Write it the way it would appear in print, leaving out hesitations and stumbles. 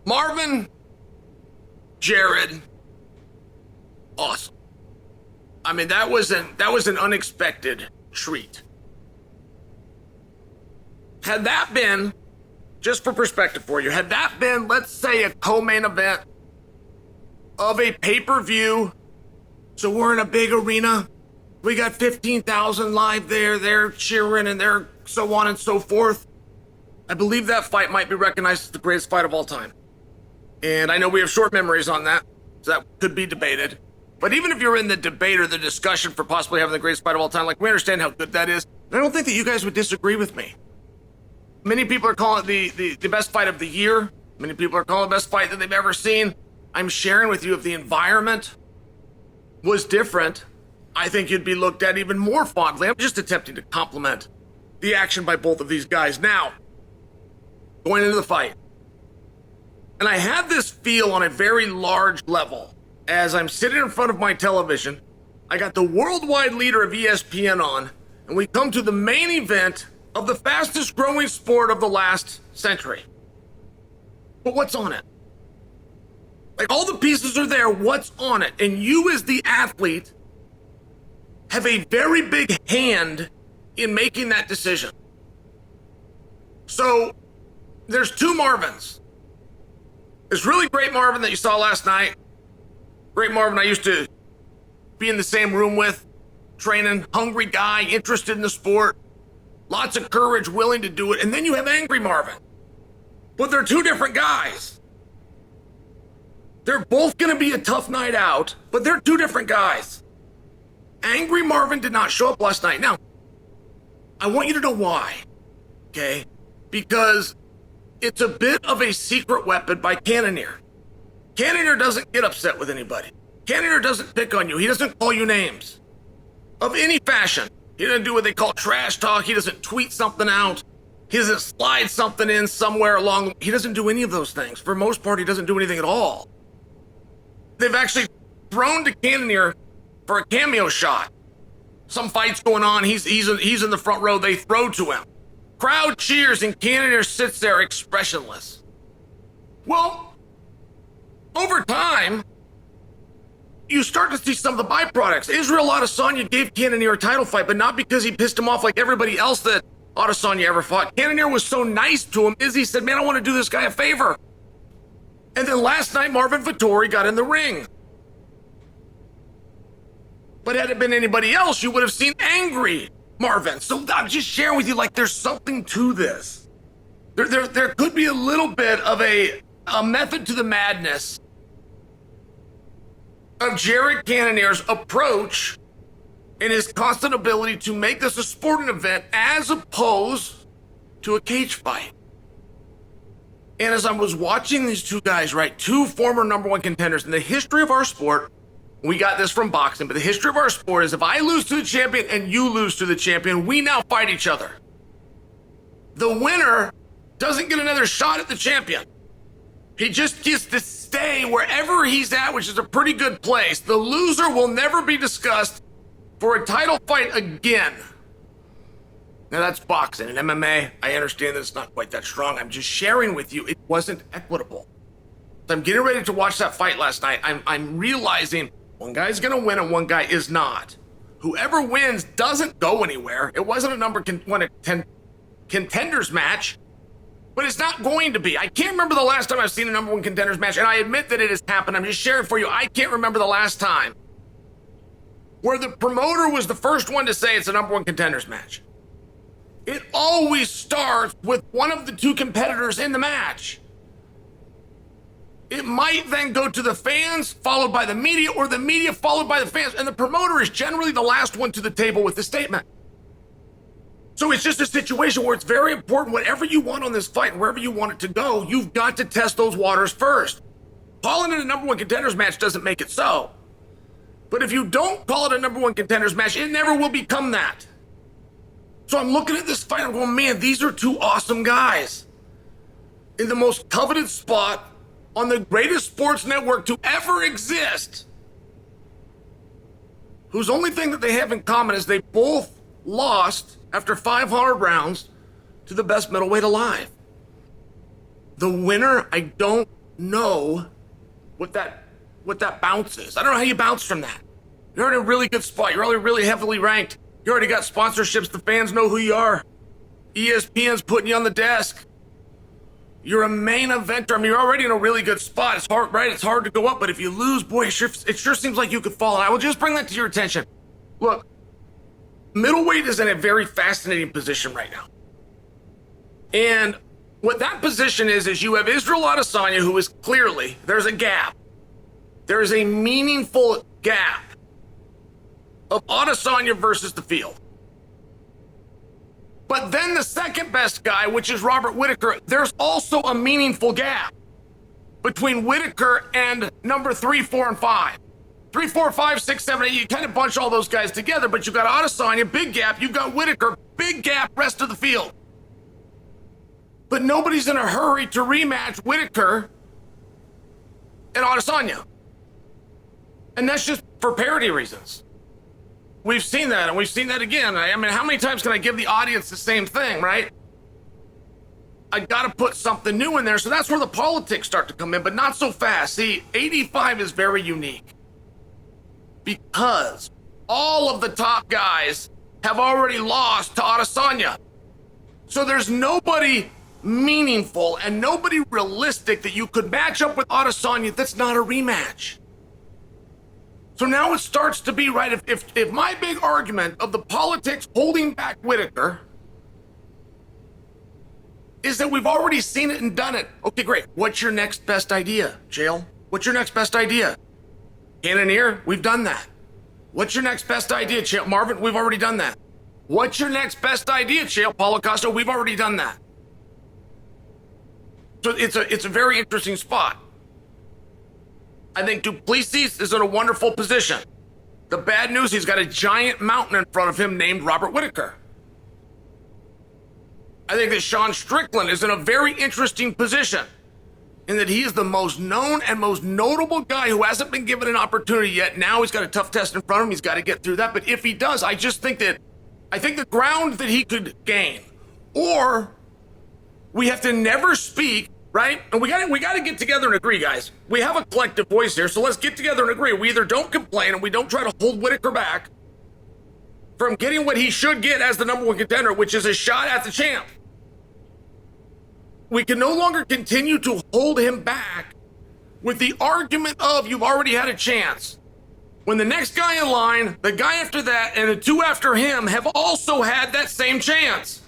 Marvin, Jared, awesome. I mean, that was an unexpected treat. Had that been, just for perspective for you, had that been, let's say, a co-main event of a pay-per-view, so we're in a big arena, we got 15,000 live there, they're cheering and they're so on and so forth, I believe that fight might be recognized as the greatest fight of all time. And I know we have short memories on that, so that could be debated. But even if you're in the debate or the discussion for possibly having the greatest fight of all time, like, we understand how good that is. And I don't think that you guys would disagree with me. Many people are calling it the best fight of the year. Many people are calling it the best fight that they've ever seen. I'm sharing with you, if the environment was different, I think you'd be looked at even more fondly. I'm just attempting to compliment the action by both of these guys. Now, going into the fight. And I had this feel on a very large level. As I'm sitting in front of my television, I got the worldwide leader of ESPN on, and we come to the main event of the fastest growing sport of the last century. But what's on it? Like, all the pieces are there, what's on it? And you as the athlete have a very big hand in making that decision. So, there's two Marvins. There's really great Marvin that you saw last night. Great Marvin I used to be in the same room with, training, hungry guy, interested in the sport, lots of courage, willing to do it. And then you have Angry Marvin. But they're two different guys. They're both going to be a tough night out, but they're two different guys. Angry Marvin did not show up last night. Now, I want you to know why, okay? Because it's a bit of a secret weapon by Cannonier. Cannonier doesn't get upset with anybody. Cannonier doesn't pick on you. He doesn't call you names of any fashion. He doesn't do what they call trash talk. He doesn't tweet something out. He doesn't slide something in somewhere along. He doesn't do any of those things. For the most part, he doesn't do anything at all. They've actually thrown to Cannonier for a cameo shot. Some fight's going on. He's in the front row. They throw to him. Crowd cheers and Cannonier sits there expressionless. Well, over time, you start to see some of the byproducts. Israel Adesanya gave Cannonier a title fight, but not because he pissed him off like everybody else that Adesanya ever fought. Cannonier was so nice to him, Izzy said, man, I want to do this guy a favor. And then last night, Marvin Vettori got in the ring. But had it been anybody else, you would have seen angry Marvin. So I'm just sharing with you, like, there's something to this. There could be a little bit of a method to the madness of Jared Cannonier's approach and his constant ability to make this a sporting event as opposed to a cage fight. And as I was watching these two guys, right, two former number one contenders in the history of our sport, we got this from boxing, but the history of our sport is if I lose to the champion and you lose to the champion, we now fight each other. The winner doesn't get another shot at the champion. He just gets to stay wherever he's at, which is a pretty good place. The loser will never be discussed for a title fight again. Now that's boxing. In MMA, I understand that it's not quite that strong. I'm just sharing with you, it wasn't equitable. So I'm getting ready to watch that fight last night. I'm realizing one guy's gonna win and one guy is not. Whoever wins doesn't go anywhere. It wasn't a number one contenders match. But it's not going to be. I can't remember the last time I've seen a number one contenders match, and I admit that it has happened. I'm just sharing for you. I can't remember the last time where the promoter was the first one to say it's a number one contenders match. It always starts with one of the two competitors in the match. It might then go to the fans, followed by the media, or the media followed by the fans, and the promoter is generally the last one to the table with the statement. So it's just a situation where it's very important, whatever you want on this fight, and wherever you want it to go, you've got to test those waters first. Calling it a number one contenders match doesn't make it so. But if you don't call it a number one contenders match, it never will become that. So I'm looking at this fight, I'm going, man, these are two awesome guys. In the most coveted spot on the greatest sports network to ever exist. Whose only thing that they have in common is they both lost after 500 rounds to the best middleweight alive. The winner, I don't know what that bounce is. I don't know how you bounce from that. You're in a really good spot. You're already really heavily ranked. You already got sponsorships. The fans know who you are. ESPN's putting you on the desk. You're a main eventer. I mean, you're already in a really good spot. It's hard, right? It's hard to go up, but if you lose, boy, it sure seems like you could fall. And I will just bring that to your attention. Look, middleweight is in a very fascinating position right now. And what that position is you have Israel Adesanya, who is clearly, there's a gap. There is a meaningful gap of Adesanya versus the field. But then the second best guy, which is Robert Whittaker, there's also a meaningful gap between Whittaker and number 3, 4, and 5. 3, 4, 5, 6, 7, 8, you kind of bunch all those guys together, but you got Adesanya, big gap, you got Whittaker, big gap, rest of the field. But nobody's in a hurry to rematch Whittaker and Adesanya. And that's just for parity reasons. We've seen that, and we've seen that again. I mean, how many times can I give the audience the same thing, right? I gotta put something new in there, so that's where the politics start to come in, but not so fast. See, 85 is very unique because all of the top guys have already lost to Adesanya. So there's nobody meaningful and nobody realistic that you could match up with Adesanya that's not a rematch. So now it starts to be, right, if my big argument of the politics holding back Whittaker is that we've already seen it and done it. Okay, great. What's your next best idea, Chael? What's your next best idea? Cannonier, we've done that. What's your next best idea, Chael? Marvin, we've already done that. What's your next best idea, Chael? Paulo Costa, we've already done that. So it's a very interesting spot. I think Duplessis is in a wonderful position. The bad news, he's got a giant mountain in front of him named Robert Whittaker. I think that Sean Strickland is in a very interesting position in that he is the most known and most notable guy who hasn't been given an opportunity yet. Now he's got a tough test in front of him. He's got to get through that. But if he does, I think the ground that he could gain, or we have to never speak, right? And we got to get together and agree, guys. We have a collective voice here, so let's get together and agree. We either don't complain and we don't try to hold Whittaker back from getting what he should get as the number one contender, which is a shot at the champ. We can no longer continue to hold him back with the argument of you've already had a chance, when the next guy in line, the guy after that, and the two after him have also had that same chance.